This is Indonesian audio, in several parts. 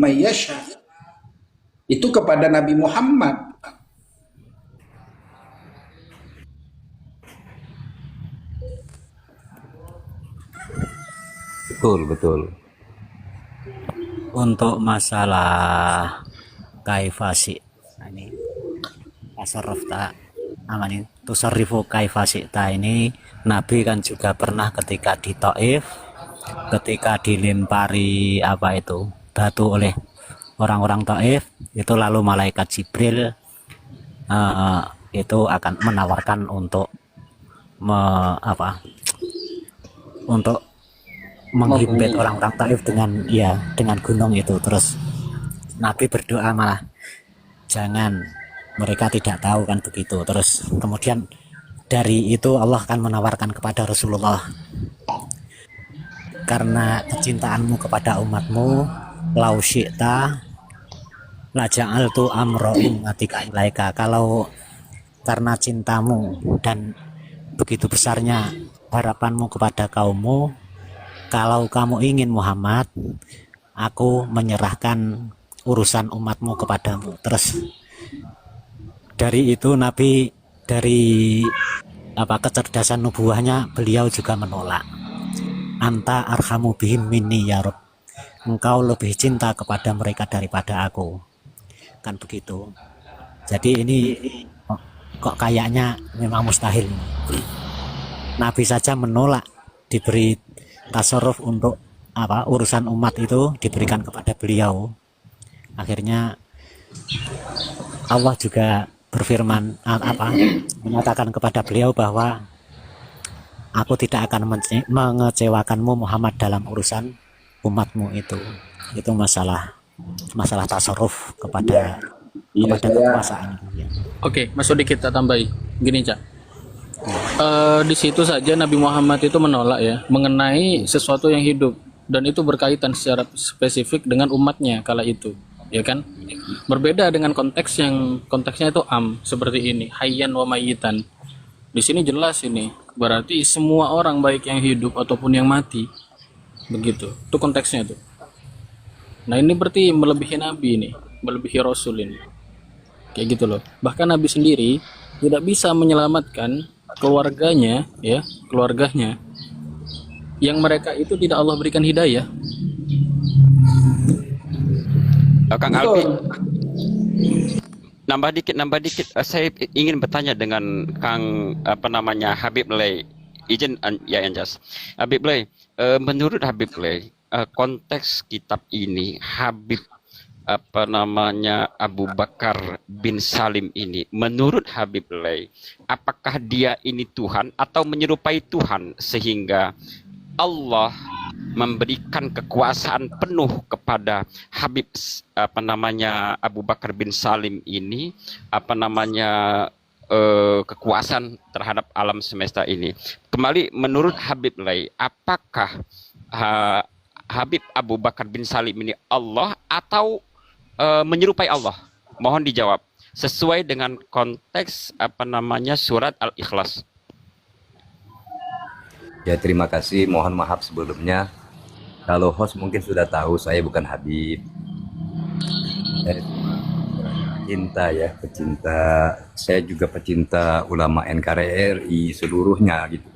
may yasha. Itu kepada Nabi Muhammad. Betul, betul. Untuk masalah kaifasi, nah ini tasarruf tak aman ini tusarrifu kaifasi tak ini, Nabi kan juga pernah ketika di Taif, ketika dilempari apa itu batu oleh orang-orang Taif itu, lalu malaikat Jibril itu akan menawarkan untuk untuk menghimpit orang-orang Taif dengan gunung itu. Terus Nabi berdoa malah jangan, mereka tidak tahu kan begitu. Terus kemudian dari itu Allah akan menawarkan kepada Rasulullah, karena kecintaanmu kepada umatmu, lau syi'ta la ja'altu amra ummatika ilaika, kalau karena cintamu dan begitu besarnya harapanmu kepada kaummu, kalau kamu ingin Muhammad, aku menyerahkan urusan umatmu kepadamu. Terus dari itu Nabi, dari kecerdasan nubuahnya, beliau juga menolak. Anta arhamu bihim minni ya Rabb, engkau lebih cinta kepada mereka daripada aku, kan begitu. Jadi ini kok kayaknya memang mustahil. Nabi saja menolak diberi tasarruf untuk urusan umat itu diberikan kepada beliau. Akhirnya Allah juga berfirman menyatakan kepada beliau bahwa aku tidak akan mengecewakanmu Muhammad dalam urusan umatmu itu. Itu masalah tasarruf kepada kekuasaan. Oke, Mas Udi, kita tambahi gini, Cak. Di situ saja Nabi Muhammad itu menolak ya mengenai sesuatu yang hidup, dan itu berkaitan secara spesifik dengan umatnya kala itu, ya kan? Berbeda dengan konteksnya itu seperti ini, hayyan wa mayyitan. Di sini jelas ini berarti semua orang, baik yang hidup ataupun yang mati, begitu. Itu konteksnya tuh. Nah ini berarti melebihi Nabi ini, melebihi Rasul ini, kayak gitu loh. Bahkan Nabi sendiri tidak bisa menyelamatkan keluarganya yang mereka itu tidak Allah berikan hidayah. Kang Albi, nambah dikit. Saya ingin bertanya dengan Kang Habib Lay. Izin ya Anjas. Habib Lay, menurut Habib Lay, konteks kitab ini Habib Abu Bakar bin Salim ini, menurut Habib Lay, apakah dia ini Tuhan atau menyerupai Tuhan sehingga Allah memberikan kekuasaan penuh kepada Habib Abu Bakar bin Salim ini, kekuasaan terhadap alam semesta ini. Kembali menurut Habib Lay, apakah Habib Abu Bakar bin Salim ini Allah atau menyerupai Allah? Mohon dijawab sesuai dengan konteks surat Al-Ikhlas. Ya, terima kasih. Mohon maaf sebelumnya kalau host mungkin sudah tahu saya bukan Habib. Pecinta. Saya juga pecinta ulama NKRI seluruhnya gitu.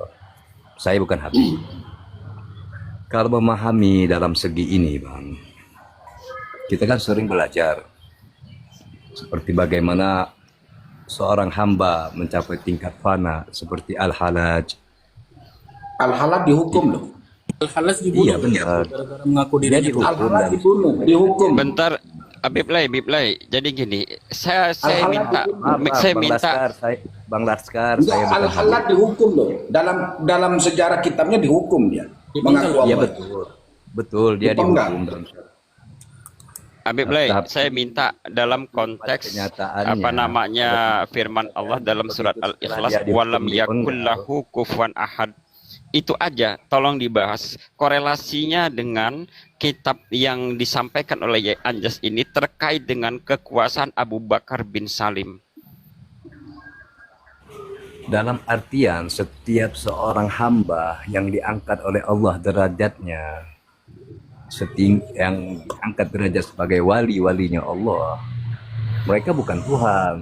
Saya bukan Habib. Kalau memahami dalam segi ini, Bang, kita kan sering belajar seperti bagaimana seorang hamba mencapai tingkat fana seperti Al-Halaj. Al-Halaj dihukum loh. Al-Halaj dibunuh. Iya benar. Gara-gara mengaku dirinya Al-Halaj dihukum. Bentar, Habib Lay. Jadi gini, saya minta Bang Laskar, Al-Halaj dihukum loh. Dalam sejarah kitabnya dihukum dia. Mengaku Iya Allah. betul dia dihukum dalam Habib Lay, saya minta dalam konteks firman Allah dalam surat Al-Ikhlas, walam yakul lahu kufuwan ahad. Itu aja tolong dibahas korelasinya dengan kitab yang disampaikan oleh Anjas ini terkait dengan kekuasaan Abu Bakar bin Salim. Dalam artian setiap seorang hamba yang diangkat oleh Allah derajatnya yang angkat derajat sebagai wali-walinya Allah, mereka bukan Tuhan.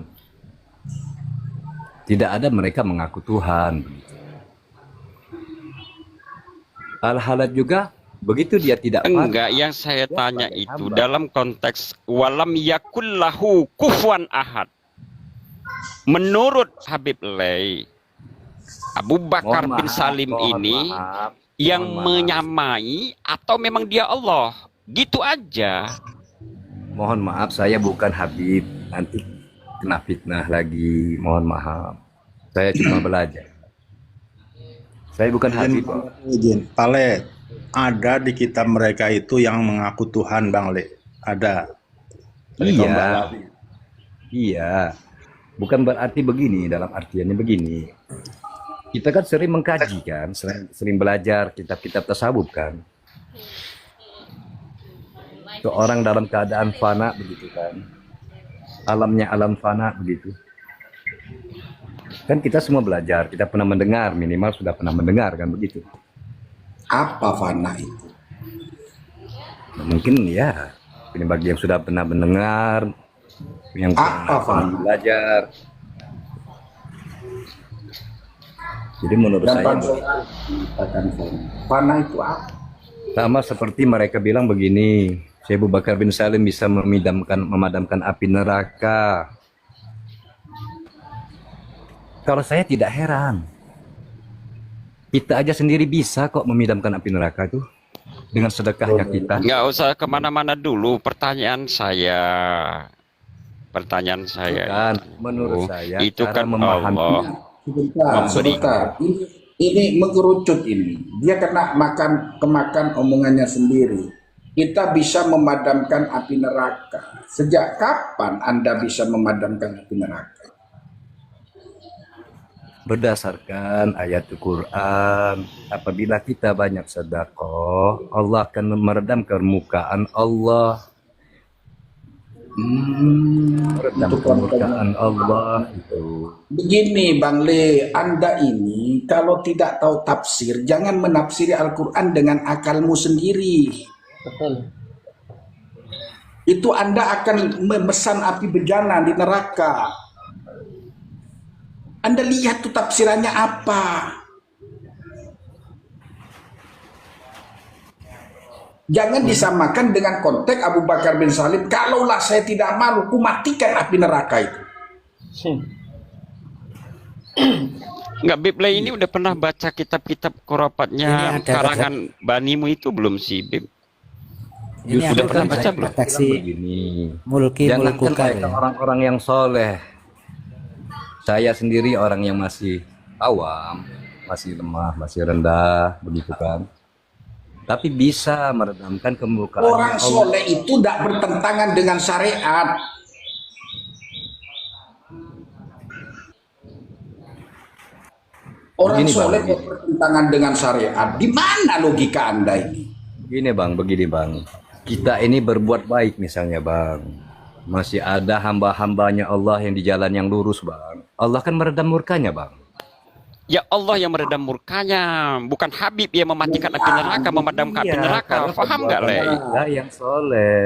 Tidak ada mereka mengaku Tuhan. Al-Halad juga begitu, dia tidak Enggak, yang saya tanya itu dalam konteks walam yakullahu kufuwan ahad. Menurut Habib Lay, Abu Bakar bin Salim ini yang menyamai atau memang dia Allah? Gitu aja. Mohon maaf, saya bukan Habib, nanti kena fitnah lagi. Mohon maaf, saya cuma belajar. Saya bukan Habib. Izin, Pak Le, ada di kitab mereka itu yang mengaku Tuhan, Bang Le. Ada. Iya. Iya. Bukan berarti begini, dalam artiannya begini. Kita kan sering mengkaji kan, sering belajar kitab-kitab tasawuf kan. Seorang dalam keadaan fana begitu kan. Alamnya alam fana begitu. Kan kita semua belajar, kita pernah mendengar, minimal sudah pernah mendengar kan begitu. Apa fana itu? Nah, mungkin ya, ini bagi yang sudah pernah mendengar, yang pernah belajar. Jadi menurut saya fana itu apa? sama seperti mereka bilang begini, Syekh Abu Bakar bin Salim bisa memadamkan api neraka. Kalau saya tidak heran, kita aja sendiri bisa kok memadamkan api neraka itu dengan sedekahnya kita. Nggak usah kemana-mana dulu. Pertanyaan saya, Kan, menurut saya itu cara kan memahami. Allah Sebentar. Ini mengerucut ini. Dia kena kemakan omongannya sendiri. Kita bisa memadamkan api neraka. Sejak kapan Anda bisa memadamkan api neraka? Berdasarkan ayat Al-Quran, apabila kita banyak sedekah, Allah akan meredam kemurkaan Allah. Meredam kemurkaan Allah itu. Begini Bang Le, Anda ini kalau tidak tahu tafsir, jangan menafsiri Al-Quran dengan akalmu sendiri. Betul. Itu Anda akan memesan api bejana di neraka. Anda lihat tuh tafsirannya apa. Jangan disamakan dengan konteks Abu Bakar bin Salim. Kalaulah saya tidak malu, ku matikan api neraka itu. Enggak, Bib Lay ini udah pernah baca kitab-kitab Ini khurafat-nya ada karangan Banimu itu belum sih, Bib? Ini Sudah ada pernah baca belum? redaksi Begini, Mulki jangankan Mulkukar mereka ya. orang-orang yang soleh. Saya sendiri orang yang masih awam, masih lemah, masih rendah, begitu kan. Tapi bisa meredamkan kemurkaan Orang Allah. soleh itu tidak bertentangan dengan syariat. Orang Begini, Bang, soleh begini. kok bertentangan dengan syariat. Di mana logika Anda ini? Begini bang, kita ini berbuat baik misalnya bang, masih ada hamba-hambanya Allah yang di jalan yang lurus bang, Allah kan meredam murkanya bang. Ya Allah yang meredam murkanya, bukan Habib yang mematikan api neraka, memadamkan api neraka. karena Paham nggak, perbuatan Lay? kita yang soleh,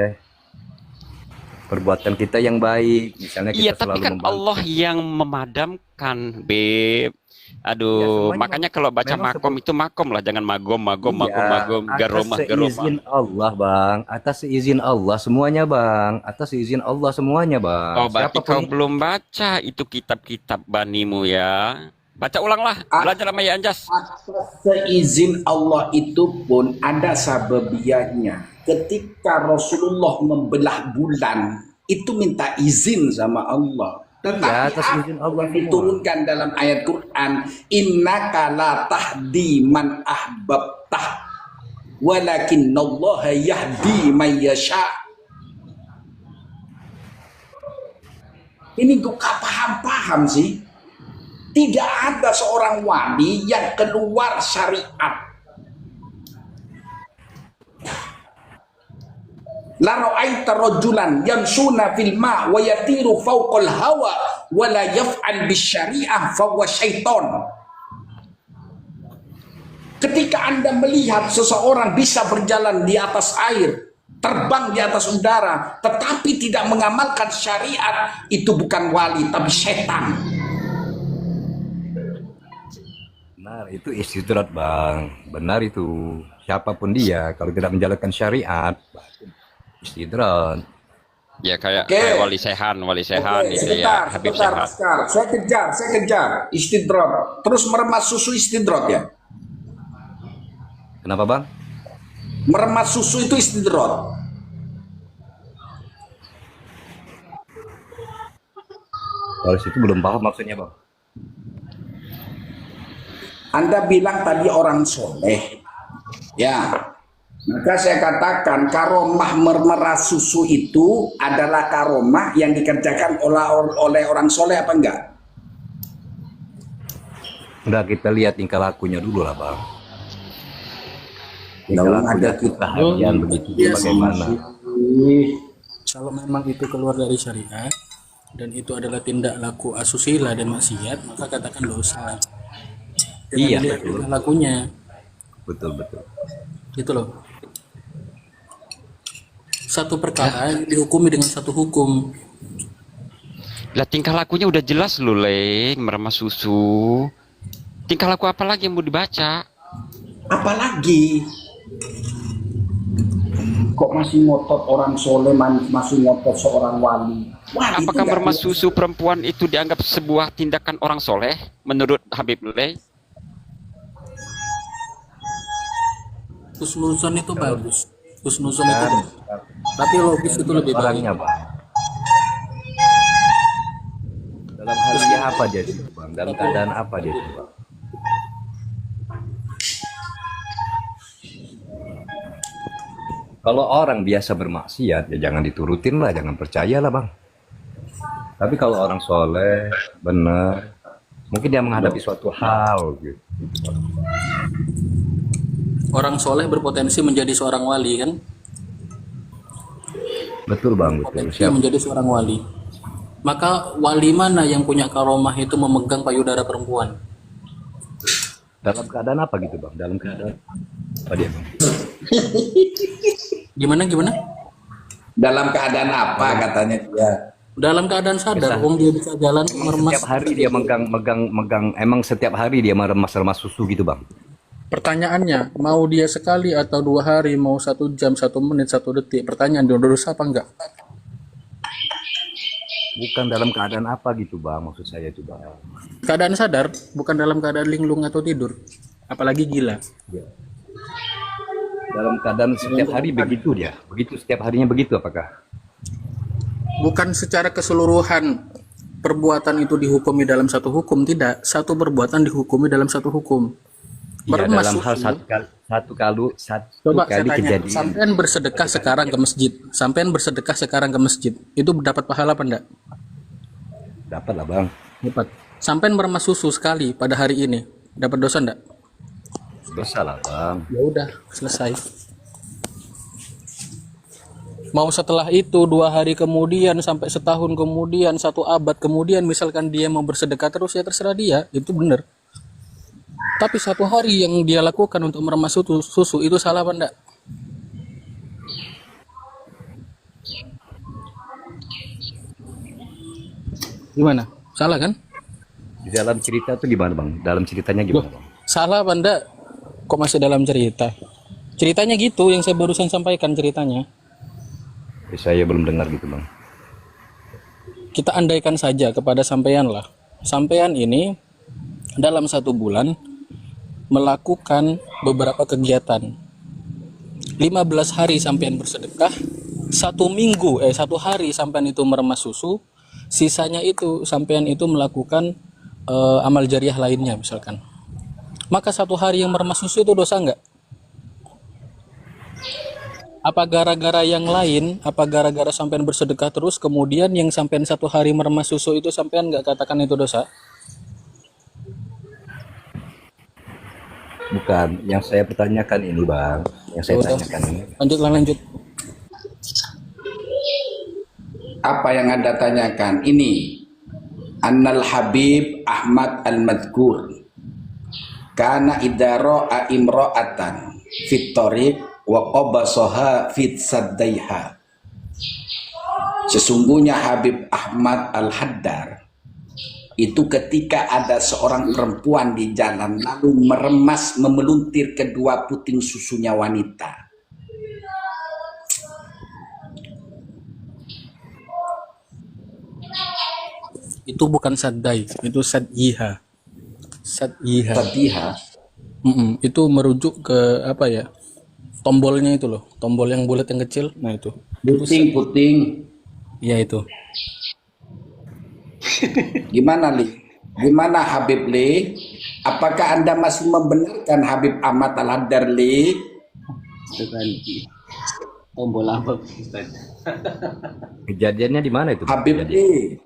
perbuatan kita yang baik, misalnya kita Iya, tapi selalu kan membantu. Allah yang memadamkan, Beb. Ya, Aduh, semuanya makanya kalau baca memang makom itu makom lah, jangan magom, Iya, garomah. atas seizin Allah bang, atas seizin Allah semuanya bang, atas seizin Allah semuanya bang. Oh, berarti Siapapun kau belum baca itu kitab-kitab Banimu ya. Baca ulanglah, belajar sama Ya Anjas. Atas seizin Allah itu pun ada sababiannya. Ketika Rasulullah membelah bulan, itu minta izin sama Allah. Tetapi Ya, atas izin Allah semua. diturunkan dalam ayat Quran, innaka la tahdi man ahbabtah walakinnallaha yahdi man yasha. Ini kok gak paham-paham sih? Tidak ada seorang wali yang keluar syariat. La ra'aita rajulan yamshuna fil ma' wa yatiru fawqal hawa wa la yaf'al bisyari'ah fa huwa syaiton. Ketika Anda melihat seseorang bisa berjalan di atas air, terbang di atas udara, tetapi tidak mengamalkan syariat, itu bukan wali, tapi setan. Benar, itu istidrat Bang. Benar itu. Siapapun dia, kalau tidak menjalankan syariat, istidrat. Ya kayak, Oke. kayak Wali Sehan itu ya, Habib sebentar, Sehan. Oscar. Saya kejar. Istidrat. Terus meremas susu istidrat ya? Kenapa Bang? Meremas susu itu istidrat. Kalau situ belum paham maksudnya Bang. Anda bilang tadi orang soleh. Ya. Maka saya katakan karomah memeras susu itu adalah karomah yang dikerjakan oleh orang soleh apa enggak? Udah kita lihat tingkah lakunya dulu lah Bang. Tingkah Kalau lakunya ada kita perhatian begitu dia bagaimana. Kalau memang itu keluar dari syariat dan itu adalah tindak laku asusila dan maksiat, maka katakan dosa. Iya, Dilihat betul. tingkah lakunya, Betul. gitu loh. Satu perkara yang dihukumi dengan satu hukum. Lah tingkah lakunya udah jelas loh, Leng, meremas susu. Tingkah laku apa lagi yang mau dibaca? apalagi kok masih ngotot orang soleh, masih ngotot seorang wali. Wah, itu Apakah nggak meremas bisa. susu perempuan itu dianggap sebuah tindakan orang soleh menurut Habib Leng? Husnuzon itu bagus. Husnuzon itu bagus. Tapi logis itu lebih baik. Orangnya Bang. Dalam hal dia apa dia situ Bang? Dalam keadaan apa dia situ Bang? Kalau orang biasa bermaksiat ya jangan diturutin lah, jangan percaya lah Bang. Tapi kalau orang soleh, benar, mungkin dia menghadapi suatu hal gitu. Orang soleh berpotensi menjadi seorang wali kan? Betul Bang, betul. Potensi Siap. menjadi seorang wali. Maka wali mana yang punya karomah itu memegang payudara perempuan? Dalam keadaan apa gitu Bang? Dalam keadaan apa dia Bang? Gimana? Dalam keadaan apa katanya dia? Dalam keadaan sadar, wong dia bisa jalan meremas. Setiap hari dia megang, emang setiap hari dia meremas susu gitu Bang? Pertanyaannya, mau dia sekali atau 2 hari, mau 1 jam, 1 menit, 1 detik? Pertanyaan, dia dosa apa enggak? Bukan dalam keadaan apa gitu Bang, maksud saya itu Bang. Keadaan sadar, bukan dalam keadaan linglung atau tidur. Apalagi gila. Ya. Dalam keadaan setiap hari begitu dia, begitu setiap harinya begitu apakah? Bukan secara keseluruhan perbuatan itu dihukumi dalam satu hukum, tidak. Satu perbuatan dihukumi dalam satu hukum. Iya, Meremas dalam hal susu. satu Coba saya kali tanya, kejadian. sampean bersedekah sekarang ke masjid, itu dapat pahala apa enggak? Dapat lah Bang, Dapat. Sampean meremas susu sekali pada hari ini, dapat dosa enggak? dosa lah Bang. Ya udah, selesai. Mau setelah itu 2 hari kemudian sampai setahun kemudian 1 abad kemudian misalkan dia mau bersedekah terus, ya terserah dia, itu benar. Tapi 1 hari yang dia lakukan untuk meremas susu itu salah apa enggak? Gimana? Salah kan? Di dalam cerita itu gimana Bang? Dalam ceritanya gimana Bang? Salah apa enggak? Kok masih dalam cerita? Ceritanya gitu yang saya barusan sampaikan ceritanya. Saya belum dengar gitu Bang. Kita andaikan saja kepada sampean lah. Sampean ini dalam 1 bulan melakukan beberapa kegiatan. 15 hari sampean bersedekah, 1 hari sampean itu meremas susu, sisanya itu sampean itu melakukan amal jariah lainnya misalkan. Maka 1 hari yang meremas susu itu dosa enggak? Apa gara-gara yang lain, apa gara-gara sampean bersedekah terus kemudian yang sampean 1 hari meremas susu itu sampean enggak katakan itu dosa? Bukan, yang saya pertanyakan ini Bang, yang saya Udah. tanyakan ini. Lanjut. Apa yang Anda tanyakan? Ini Annal Habib Ahmad Al-Madkur kana idaro imro'atan fit tariq wa qabasaha fit saddaiha. Sesungguhnya Habib Ahmad Al-Haddar itu ketika ada seorang perempuan di jalan lalu memeluntir kedua puting susunya wanita. Itu bukan saddai, itu sadyiha. Sadyiha. Fatiha. Itu merujuk ke apa ya? Tombolnya itu loh, tombol yang bulat yang kecil. Nah itu. Puting. Ya itu. Gimana Li? Gimana Habib Li? Apakah Anda masih membenarkan Habib Ahmad Al-Haddar Li? Tombol apa Ustaz? Kejadiannya di mana itu, Bang? Habib Li.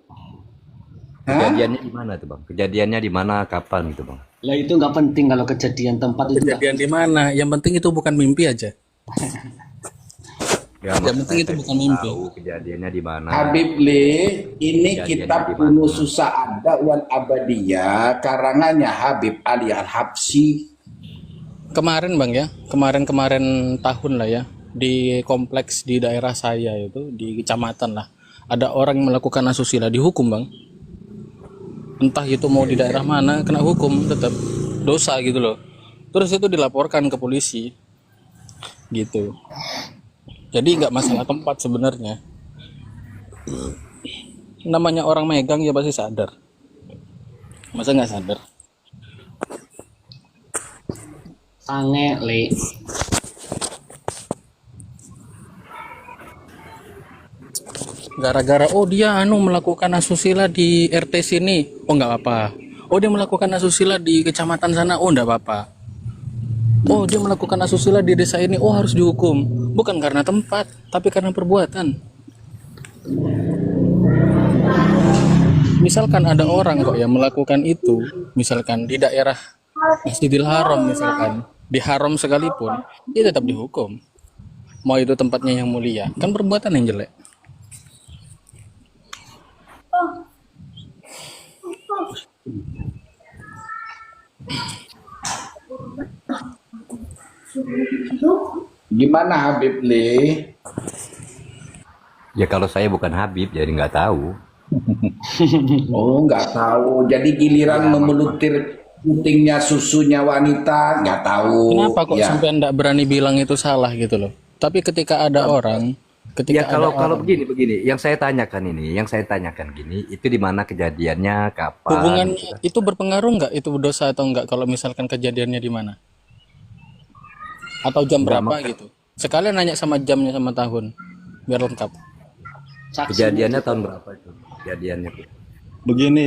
Hah? Kejadiannya di mana tuh, Bang? Kejadiannya di mana, kapan gitu, Bang? Lah itu nggak penting kalau kejadian tempat itu nggak- Kejadian di mana? Yang penting itu bukan mimpi aja. Ya, Yang penting itu bukan mimpi. tahu kejadiannya di mana. Habib Li, ini Kejadiannya kitab di mana? Kuno Susah Ada wal Abadiyah karangannya Habib Ali Al-Habsyi. Kemarin Bang ya, kemarin tahun lah ya, di kompleks di daerah saya itu, di kecamatan lah, ada orang yang melakukan asusila dihukum Bang. Entah itu mau di daerah mana, kena hukum tetap dosa gitu loh. Terus itu dilaporkan ke polisi, gitu. Jadi nggak masalah tempat sebenarnya. Namanya orang megang ya pasti sadar. Masa nggak sadar? sange le. Gara-gara oh dia melakukan asusila di RT sini, oh nggak apa-apa. Oh dia melakukan asusila di kecamatan sana, oh nggak apa-apa. Oh dia melakukan asusila di desa ini, oh harus dihukum. Bukan karena tempat, tapi karena perbuatan. Misalkan ada orang kok yang melakukan itu, misalkan di daerah Masjidil Haram misalkan, di haram sekalipun, dia tetap dihukum. Mau itu tempatnya yang mulia, kan perbuatan yang jelek. Gimana Habib Li? Ya kalau saya bukan Habib, jadi nggak tahu. Oh, nggak tahu. Jadi giliran memelutir putingnya susunya wanita, nggak tahu. Kenapa kok Ya. sampai ndak berani bilang itu salah gitu loh? Tapi ketika ada orang, ketika Ya kalau ada kalau orang, begini, yang saya tanyakan gini, itu di mana kejadiannya, kapan? hubungannya gitu kan? itu berpengaruh nggak itu dosa atau enggak kalau misalkan kejadiannya di mana? Atau jam berapa gitu? Sekalian nanya sama jamnya sama tahun, biar lengkap. Saksi Kejadiannya tahun berapa itu? Kejadiannya tuh. Begini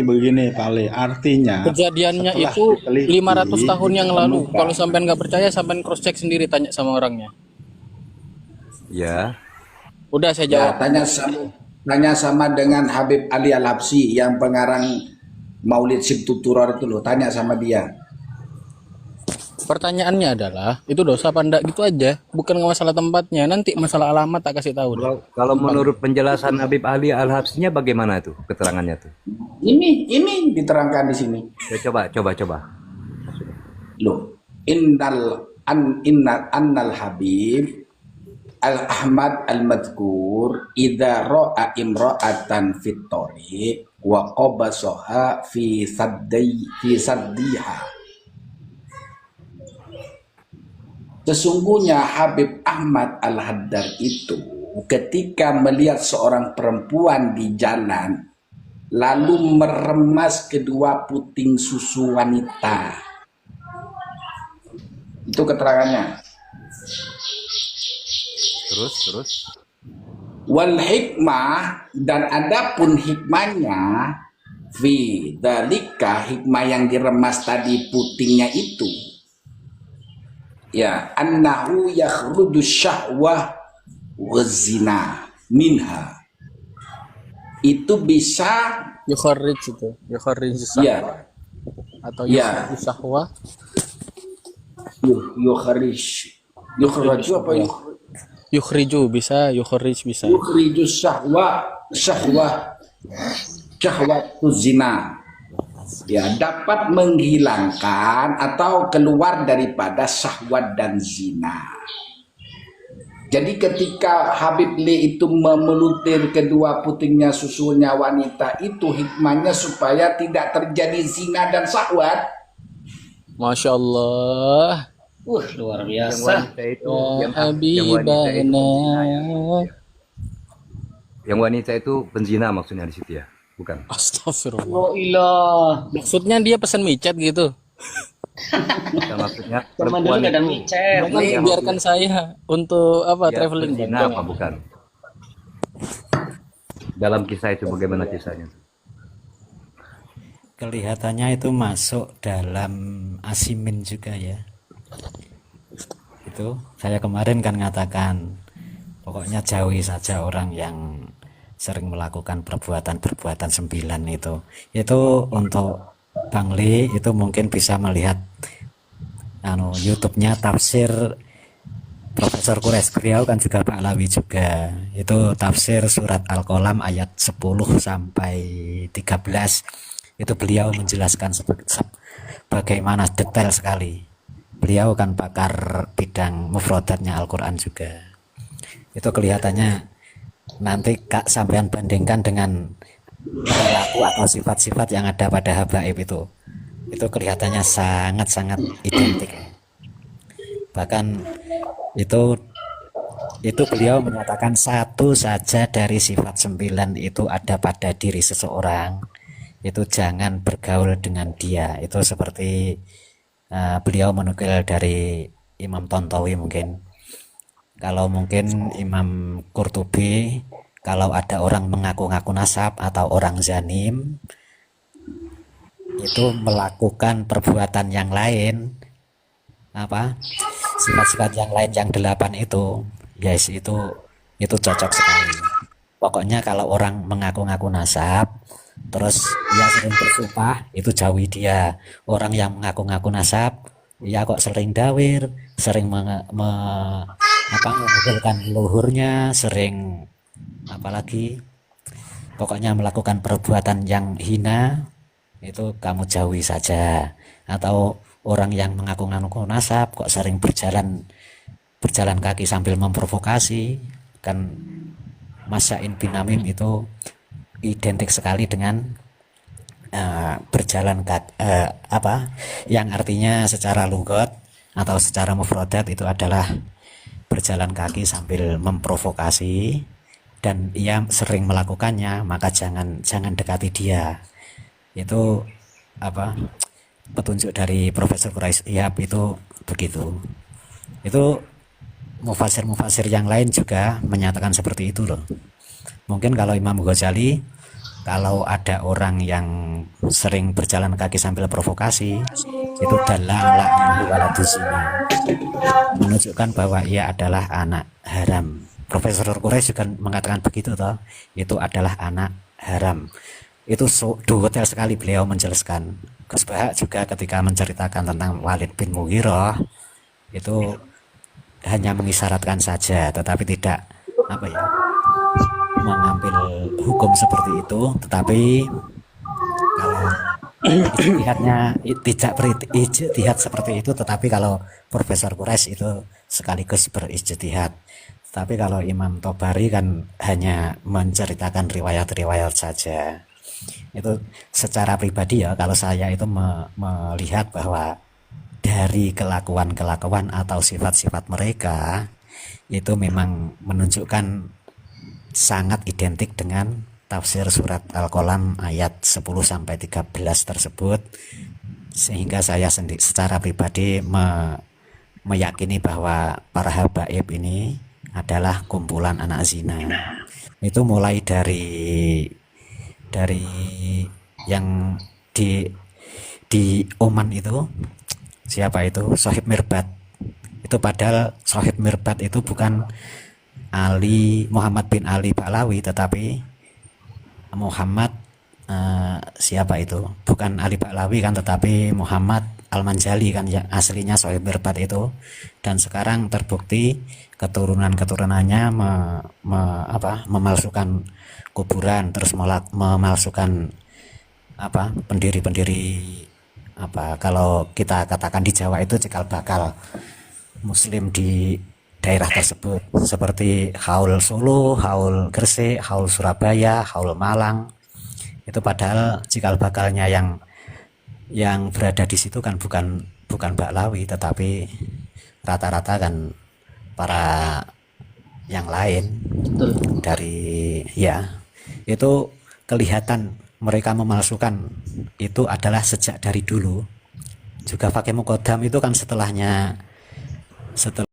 Pak Le, artinya Kejadiannya setelah itu diteliti, 500 tahun yang lalu. ditemukan. Kalau sampean nggak percaya, sampean cross check sendiri, tanya sama orangnya. Ya, Udah saya Ya, jawab. tanya sama dengan Habib Ali Al-Habsyi yang pengarang Maulid Sibtu Turor itu loh. Tanya sama dia. Pertanyaannya adalah, itu dosa apa enggak gitu aja, bukan masalah tempatnya. Nanti masalah alamat tak kasih tahu. kalau menurut penjelasan Habib Ali Al-Habsyinya bagaimana tuh keterangannya tuh? Ini diterangkan di sini. Ya, coba. Loh, annal Habib Al-Ahmad Al-Madkur idza ra'a imra'atan fit tariq wa qabasaha fi saddiha. Sesungguhnya Habib Ahmad Al-Haddar itu ketika melihat seorang perempuan di jalan lalu meremas kedua puting susu wanita. Itu keterangannya. Terus. Wal hikmah, dan adapun hikmahnya fi dalika, hikmah yang diremas tadi putingnya itu, ya annahu yakhruju syahwah wa zina minha, itu bisa Yukharrij itu, yukharrij ya sahwa atau Ya. yukharrij sahwa. yukhriju apa Yukhriju bisa, yukharrij bisa. yukhriju syahwatu zina. ya dapat menghilangkan atau keluar daripada syahwat dan zina. Jadi ketika Habib Lee itu memelutir kedua putingnya susunya wanita itu hikmahnya supaya tidak terjadi zina dan syahwat. Masya Allah. Luar Yang biasa. wanita itu, Ya yang wanita itu Habibana. penzina ya. Yang wanita itu penzina maksudnya di situ ya, bukan? Astagfirullah. Oh ilah. Maksudnya dia pesan micet gitu. Bukan maksudnya Zaman dulu perempuan kadang itu micet. Jangan biarkan saya untuk apa ya, traveling. penzina apa bukan? Dalam kisah itu bagaimana kisahnya? Kelihatannya itu masuk dalam asimin juga ya. Itu saya kemarin kan ngatakan pokoknya jauhi saja orang yang sering melakukan perbuatan-perbuatan 9 itu. Itu untuk Bang Li itu mungkin bisa melihat YouTube-nya tafsir Profesor Quraisy. Beliau kan juga Pak Lawi juga. Itu tafsir surat Al-Qalam ayat 10 sampai 13. Itu beliau menjelaskan bagaimana detail sekali. Beliau kan pakar bidang mufradatnya Al-Quran juga. Itu kelihatannya nanti Kak sampean bandingkan dengan perilaku atau sifat-sifat yang ada pada habaib itu kelihatannya sangat-sangat identik. Bahkan itu beliau menyatakan satu saja dari sifat 9 itu ada pada diri seseorang, itu jangan bergaul dengan dia. Itu seperti beliau menukil dari Imam Tontowi mungkin. Kalau mungkin Imam Qurtubi, kalau ada orang mengaku-ngaku nasab atau orang zanim itu melakukan perbuatan yang lain, sifat-sifat yang lain yang 8 itu, guys, itu cocok sekali. Pokoknya kalau orang mengaku-ngaku nasab terus dia sering bersumpah, itu jauhi dia. Orang yang mengaku-ngaku nasab ya kok sering dawir, sering mengumpulkan leluhurnya, sering apalagi pokoknya melakukan perbuatan yang hina, itu kamu jauhi saja. Atau orang yang mengaku-ngaku nasab kok sering berjalan kaki sambil memprovokasi, kan Masyain bin Namim itu identik sekali dengan berjalan kaki, yang artinya secara lugat atau secara mufradat itu adalah berjalan kaki sambil memprovokasi, dan ia sering melakukannya, maka jangan dekati dia. Itu petunjuk dari Profesor Quraisy itu begitu. Itu mufasir yang lain juga menyatakan seperti itu loh. Mungkin kalau Imam Ghazali, kalau ada orang yang sering berjalan kaki sambil provokasi, itu adalah menunjukkan bahwa ia adalah anak haram. Profesor Quraisy juga mengatakan begitu toh, itu adalah anak haram. Itu detail sekali beliau menjelaskan. Gus Bahak juga ketika menceritakan tentang Walid bin Mughirah itu hanya mengisyaratkan saja, tetapi tidak mengambil hukum seperti itu. Tetapi kalau ijtihadnya tidak berijtihad seperti itu, tetapi kalau Profesor Quraisy itu sekaligus berijtihad. Tapi kalau Imam Tobari kan hanya menceritakan riwayat-riwayat saja. Itu secara pribadi ya, kalau saya itu melihat bahwa dari kelakuan-kelakuan atau sifat-sifat mereka itu memang menunjukkan sangat identik dengan tafsir surat Al-Qalam ayat 10 sampai 13 tersebut, sehingga saya sendiri secara pribadi meyakini bahwa para habaib ini adalah kumpulan anak zina. Itu mulai dari yang di Oman itu, siapa itu, Sohib Mirbat. Itu padahal Sohib Mirbat itu bukan Muhammad bin Ali Pahlawi, tetapi Muhammad siapa itu, bukan Ali Pahlawi kan, tetapi Muhammad Al-Manjali kan, yang aslinya Sohib Mirbat itu. Dan sekarang terbukti keturunannya memalsukan kuburan, terus memalsukan apa pendiri-pendiri apa kalau kita katakan di Jawa itu cikal bakal Muslim di daerah tersebut seperti Haul Solo, Haul Gresik, Haul Surabaya, Haul Malang. Itu padahal cikal bakalnya yang berada di situ kan bukan Baklawi tetapi rata-rata kan para yang lain dari ya itu kelihatan mereka memalsukan itu adalah sejak dari dulu juga pakai mukodam itu kan setelah